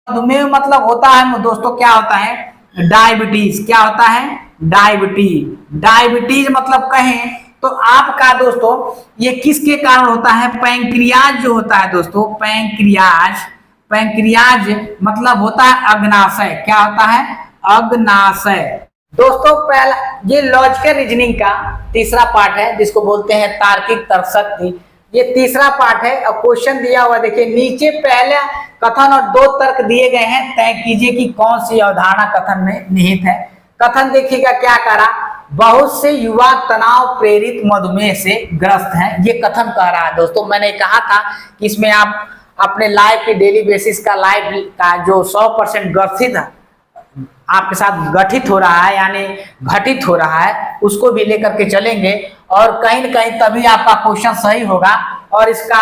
मधुमेह मतलब होता है दोस्तों, क्या होता है डायबिटीज। क्या होता है डायबिटीज। डायबिटीज मतलब कहें तो आपका दोस्तों ये किसके कारण होता है, पैंक्रियाज जो होता है दोस्तों, पैंक्रियाज। पैंक्रियाज मतलब होता है अग्नाशय। क्या होता है अग्नाशय। दोस्तों पहला ये लॉजिकल रीजनिंग का तीसरा पार्ट है जिसको बोलते हैं तार्किक तर्कशक्ति। ये तीसरा पार्ट है। अब क्वेश्चन दिया हुआ देखिए नीचे, पहला कथन और दो तर्क दिए गए हैं, तय कीजिए कि कौन सी अवधारणा कथन में निहित है। कथन देखिएगा क्या करा, बहुत से युवा तनाव प्रेरित मधुमेह से ग्रस्त हैं, ये कथन कह रहा है दोस्तों। मैंने कहा था कि इसमें आप अपने लाइफ की डेली बेसिस का लाइफ का जो 100% ग्रसित आपके साथ गठित हो रहा है यानी घटित हो रहा है उसको भी लेकर के चलेंगे और कहीं न कहीं तभी आपका क्वेश्चन सही होगा और इसका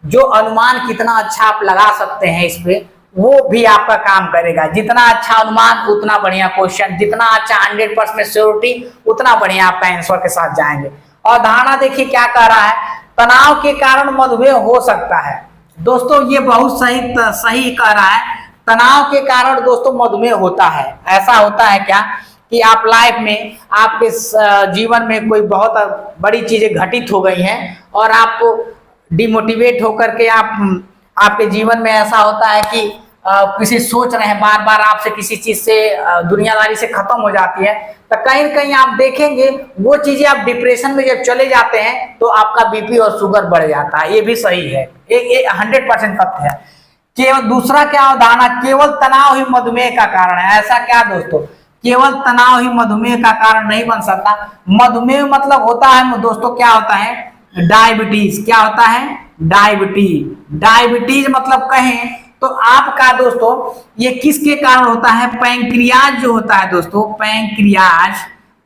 जो अनुमान कितना अच्छा आप लगा सकते हैं इस पे वो भी आपका काम करेगा। जितना अच्छा अनुमान उतना बढ़िया क्वेश्चन, जितना अच्छा 100% श्योरिटी उतना बढ़िया आपका आंसर के साथ जाएंगे। और धारणा देखिए क्या कह रहा है, तनाव के कारण मधुमेह हो सकता है। दोस्तों ये बहुत सही कह रहा है, तनाव के कारण दोस्तों मधुमेह होता है। ऐसा होता है क्या कि आप लाइफ में आपके जीवन में कोई बहुत बड़ी चीजें घटित हो गई हैं और आप डिमोटिवेट होकर के आपके जीवन में ऐसा होता है कि किसी सोच रहे हैं बार बार आपसे किसी चीज से दुनियादारी से खत्म हो जाती है, तो कहीं न कहीं आप देखेंगे वो चीजें आप डिप्रेशन में जब चले जाते हैं तो आपका बीपी और शुगर बढ़ जाता है। ये भी सही है, एक 100% तथ्य है। केवल दूसरा क्या अवधारणा, केवल तनाव ही मधुमेह का कारण है, ऐसा क्या दोस्तों, केवल तनाव ही मधुमेह का कारण नहीं बन सकता। मधुमेह मतलब होता है दोस्तों क्या होता है डायबिटीज। क्या होता है डायबिटीज। डायबिटीज मतलब कहें तो आपका दोस्तों ये किसके कारण होता है, पैंक्रियाज जो होता है दोस्तों, पैंक्रियाज।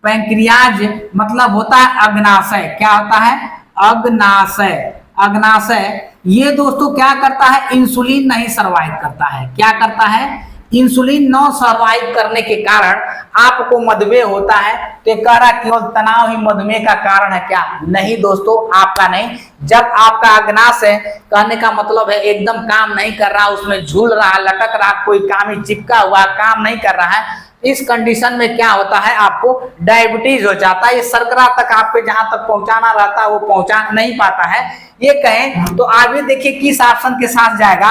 पैंक्रियाज मतलब होता है अग्नाशय। क्या होता है अग्नाशय। अग्नाशय ये दोस्तों क्या करता है, इंसुलिन नहीं सर्वाइव करता है। क्या करता है, इंसुलिन न सर्वाइव करने के कारण आपको मधुमेह होता है। तो कह रहा केवल तनाव ही मधुमेह का कारण है, क्या नहीं दोस्तों, आपका नहीं। जब आपका अग्नाशय कहने का मतलब है एकदम काम नहीं कर रहा, उसमें झूल रहा, लटक रहा, कोई काम ही चिपका हुआ काम नहीं कर रहा है, इस कंडीशन में क्या होता है आपको डायबिटीज हो जाता है। ये शर्करा तक आपके जहां तक पहुंचाना रहता है वो पहुंचा नहीं पाता है। ये कहें तो आगे देखिए किस ऑप्शन के साथ जाएगा,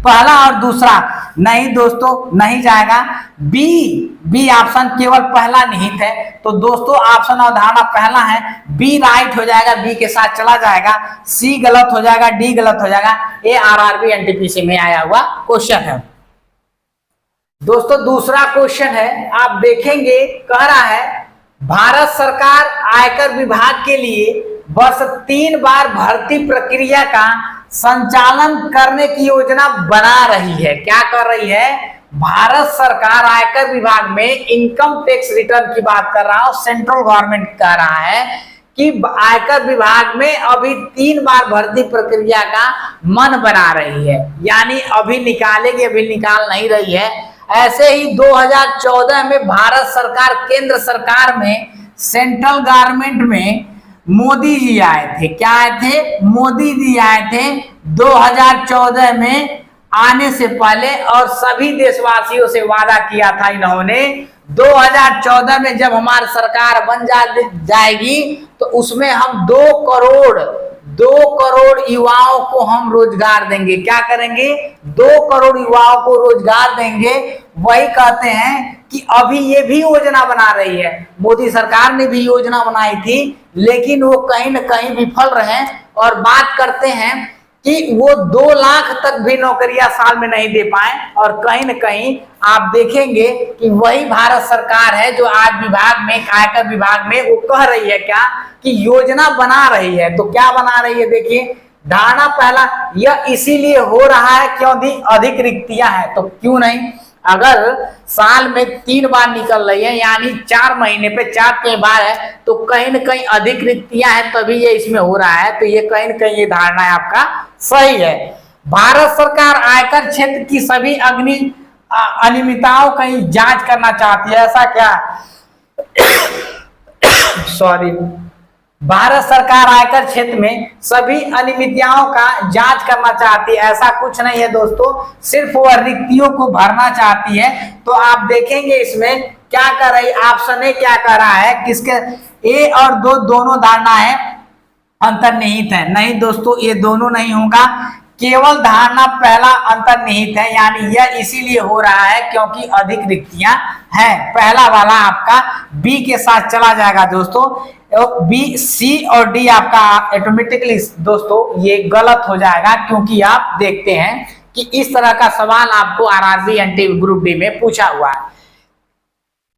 पहला और दूसरा नहीं दोस्तों नहीं जाएगा, बी ऑप्शन केवल पहला निहित है। तो दोस्तों ऑप्शन अवधारणा पहला है, बी राइट हो जाएगा, बी के साथ चला जाएगा, सी गलत हो जाएगा, डी गलत हो जाएगा। ये आरआरबी एनटीपीसी में आया हुआ क्वेश्चन है। दोस्तों दूसरा क्वेश्चन है, आप देखेंगे कह रहा है भारत सरकार आयकर विभाग के लिए वर्ष 3 बार भर्ती प्रक्रिया का संचालन करने की योजना बना रही है। क्या कर रही है, भारत सरकार आयकर विभाग में इनकम टैक्स रिटर्न की बात कर रहा हूं, सेंट्रल गवर्नमेंट कह रहा है कि आयकर विभाग में अभी 3 बार भर्ती प्रक्रिया का मन बना रही है, यानी अभी निकालेगी, अभी निकाल नहीं रही है। ऐसे ही 2014 में भारत सरकार केंद्र सरकार में सेंट्रल गवर्नमेंट में मोदी जी आए थे। क्या आए थे, मोदी जी आए थे 2014 में आने से पहले और सभी देशवासियों से वादा किया था इन्होंने 2014 में जब हमारी सरकार बन जाएगी तो उसमें हम 2 करोड़ युवाओं को हम रोजगार देंगे। क्या करेंगे, 2 करोड़ युवाओं को रोजगार देंगे। वही कहते हैं कि अभी ये भी योजना बना रही है, मोदी सरकार ने भी योजना बनाई थी लेकिन वो कहीं न कहीं विफल रहे और बात करते हैं कि वो 2 लाख तक भी नौकरियां साल में नहीं दे पाए। और कहीं न कहीं आप देखेंगे कि वही भारत सरकार है जो आज विभाग में आयकर विभाग में वो कह रही है क्या कि योजना बना रही है। तो क्या बना रही है देखिए, धारणा पहला यह इसीलिए हो रहा है क्योंकि अधिक रिक्तियां हैं। तो क्यों नहीं, अगर साल में 3 बार निकल रही है यानी 4 महीने पे 4 बार है तो कहीं न कहीं अधिक रिक्तियां हैं तभी ये इसमें हो रहा है। तो ये कहीं न कहीं ये धारणा है आपका सही है। भारत सरकार आयकर क्षेत्र की सभी अनियमितताओं की जांच करना चाहती है, ऐसा क्या सॉरी भारत सरकार आयकर क्षेत्र में सभी अनियमितताओं का जांच करना चाहती है। ऐसा कुछ नहीं है दोस्तों, सिर्फ वह रिक्तियों को भरना चाहती है। तो आप देखेंगे इसमें क्या कर रही, ऑप्शन ए क्या कर रहा है, किसके ए और दो दोनों धारणा है अंतर्निहित है। नहीं दोस्तों, ये दोनों नहीं होगा, केवल धारणा पहला अंतर्निहित है, यानी यह इसीलिए हो रहा है क्योंकि अधिक रिक्तियां हैं। पहला वाला आपका बी के साथ चला जाएगा दोस्तों। बी, सी और डी आपका ऑटोमेटिकली दोस्तों ये गलत हो जाएगा, क्योंकि आप देखते हैं कि इस तरह का सवाल आपको आरआरबी एनटी ग्रुप डी में पूछा हुआ है।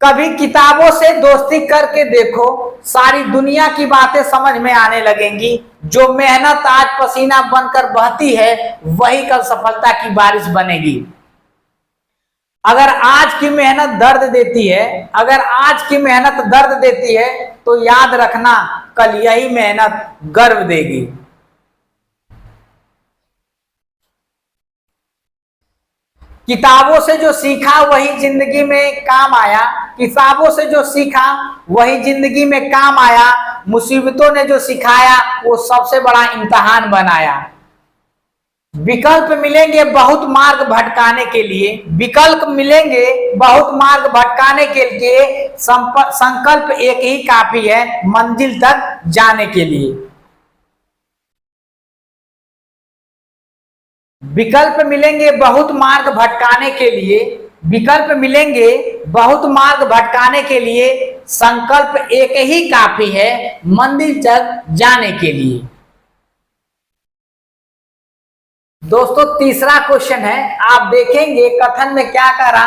कभी किताबों से दोस्ती करके देखो, सारी दुनिया की बातें समझ में आने लगेंगी। जो मेहनत आज पसीना बनकर बहती है, वही कल सफलता की बारिश बनेगी। अगर आज की मेहनत दर्द देती है, अगर आज की मेहनत दर्द देती है, तो याद रखना कल यही मेहनत गर्व देगी। किताबों से जो सीखा वही जिंदगी में काम आया, किताबों से जो सीखा वही जिंदगी में काम आया, मुसीबतों ने जो सिखाया वो सबसे बड़ा इम्तिहान बनाया। विकल्प मिलेंगे बहुत मार्ग भटकाने के लिए, विकल्प मिलेंगे बहुत मार्ग भटकाने के लिए, संकल्प एक ही काफी है मंजिल तक जाने के लिए। विकल्प मिलेंगे बहुत मार्ग भटकाने के लिए, विकल्प मिलेंगे बहुत मार्ग भटकाने के लिए, संकल्प एक ही काफी है मंदिर तक जाने के लिए। दोस्तों तीसरा क्वेश्चन है, आप देखेंगे कथन में क्या कहा,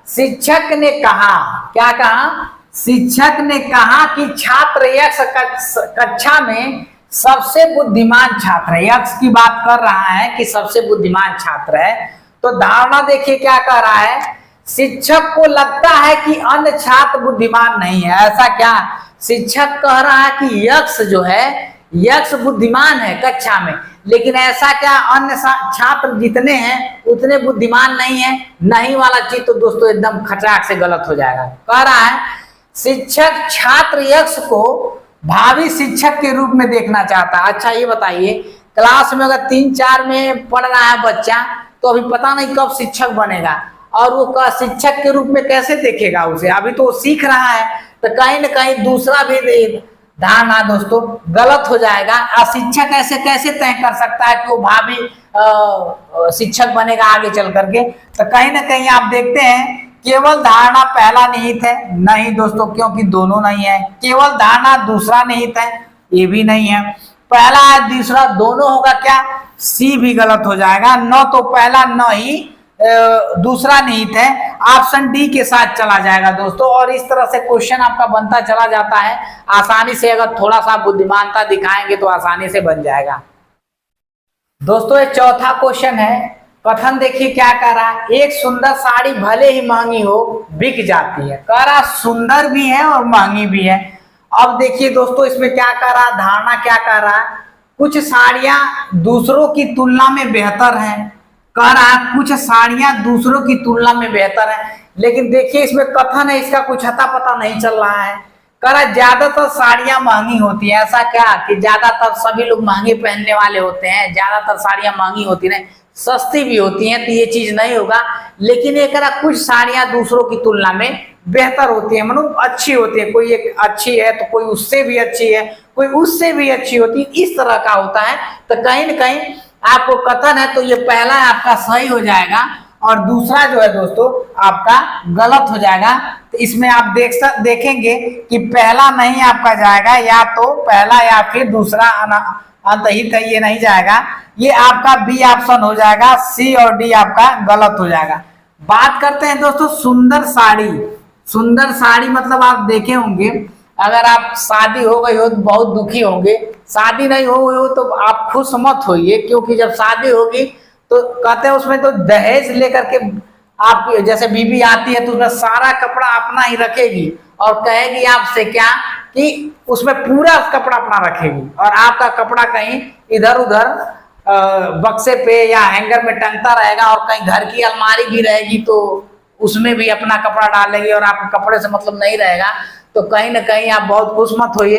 शिक्षक ने कहा, क्या कहा, शिक्षक ने कहा कि छात्र यक्ष कक्षा में सबसे बुद्धिमान छात्र है। यक्ष की बात कर रहा है कि सबसे बुद्धिमान छात्र है। तो धारणा देखिए क्या कह रहा है, शिक्षक को लगता है कि अन्य छात्र बुद्धिमान नहीं है। ऐसा क्या, शिक्षक कह रहा है कि यक्ष जो है, यक्ष बुद्धिमान है कक्षा में, लेकिन ऐसा क्या अन्य छात्र जितने हैं उतने बुद्धिमान नहीं है? नहीं वाला चीज तो दोस्तों एकदम खटाक से गलत हो जाएगा। कह रहा है शिक्षक छात्र यक्ष को भावी शिक्षक के रूप में देखना चाहता है। अच्छा ये बताइए, क्लास में अगर 3-4 में पढ़ रहा है बच्चा, तो अभी पता नहीं कब शिक्षक बनेगा, और वो शिक्षक के रूप में कैसे देखेगा उसे, अभी तो वो सीख रहा है। तो कहीं ना कहीं दूसरा भी धारणा दोस्तों गलत हो जाएगा। शिक्षक ऐसे कैसे तय कर सकता है कि वो भावी शिक्षक बनेगा आगे चल करके? तो कहीं ना कहीं आप देखते हैं केवल धारणा पहला निहित है, नहीं दोस्तों, क्योंकि दोनों नहीं है। केवल धारणा दूसरा निहित है, ये भी नहीं है। पहला है दूसरा दोनों होगा क्या? सी भी गलत हो जाएगा। न तो पहला न ही दूसरा निहित है, ऑप्शन डी के साथ चला जाएगा दोस्तों। और इस तरह से क्वेश्चन आपका बनता चला जाता है आसानी से। अगर थोड़ा सा बुद्धिमानता दिखाएंगे तो आसानी से बन जाएगा दोस्तों। ये चौथा क्वेश्चन है, कथन देखिए क्या कह रहा है, एक सुंदर साड़ी भले ही महंगी हो बिक जाती है। कह रहा सुंदर भी है और महंगी भी है। अब देखिए दोस्तों इसमें क्या कह रहा है, धारणा क्या कह रहा है, कुछ साड़ियां दूसरों की तुलना में बेहतर हैं। कह रहा है कुछ साड़ियां दूसरों की तुलना में बेहतर है, लेकिन देखिए इसमें कथन है, इसका कुछ अता पता नहीं चल रहा है। कह रहा ज्यादातर साड़ियां महंगी होती हैं। ऐसा क्या कि ज्यादातर सभी लोग महंगे पहनने वाले होते हैं? ज्यादातर साड़ियां महंगी होती नहीं, सस्ती भी होती हैं, तो ये चीज नहीं होगा। लेकिन ये कह रहा कुछ साड़ियां दूसरों की तुलना में बेहतर होती है, मतलब अच्छी होती है। कोई एक अच्छी है तो कोई उससे भी अच्छी है, कोई उससे भी अच्छी होती है, इस तरह का होता है। तो कहीं ना कहीं आपको कथन है तो ये पहला आपका सही हो जाएगा और दूसरा जो है दोस्तों आपका गलत हो जाएगा। तो इसमें आप देखेंगे कि पहला नहीं आपका जाएगा, या तो पहला या फिर दूसरा अंतहित है, ये नहीं जाएगा। ये आपका बी ऑप्शन हो जाएगा, सी और डी आपका गलत हो जाएगा। बात करते हैं दोस्तों सुंदर साड़ी। सुंदर साड़ी मतलब आप देखे होंगे, अगर आप शादी हो गई हो तो बहुत दुखी होंगे, शादी नहीं हो गई हो तो आप खुश मत होइए, क्योंकि जब शादी होगी तो कहते हैं उसमें तो दहेज लेकर के आप, जैसे बीबी आती है तो उसमें सारा कपड़ा अपना ही रखेगी और कहेगी आपसे क्या कि उसमें पूरा कपड़ा अपना रखेगी, और आपका कपड़ा कहीं इधर उधर बक्से पे या हैंगर में टंगता रहेगा, और कहीं घर की अलमारी भी रहेगी तो उसमें भी अपना कपड़ा डालेगी और आपके कपड़े से मतलब नहीं रहेगा। तो कहीं ना कहीं आप बहुत खुश मत होइए।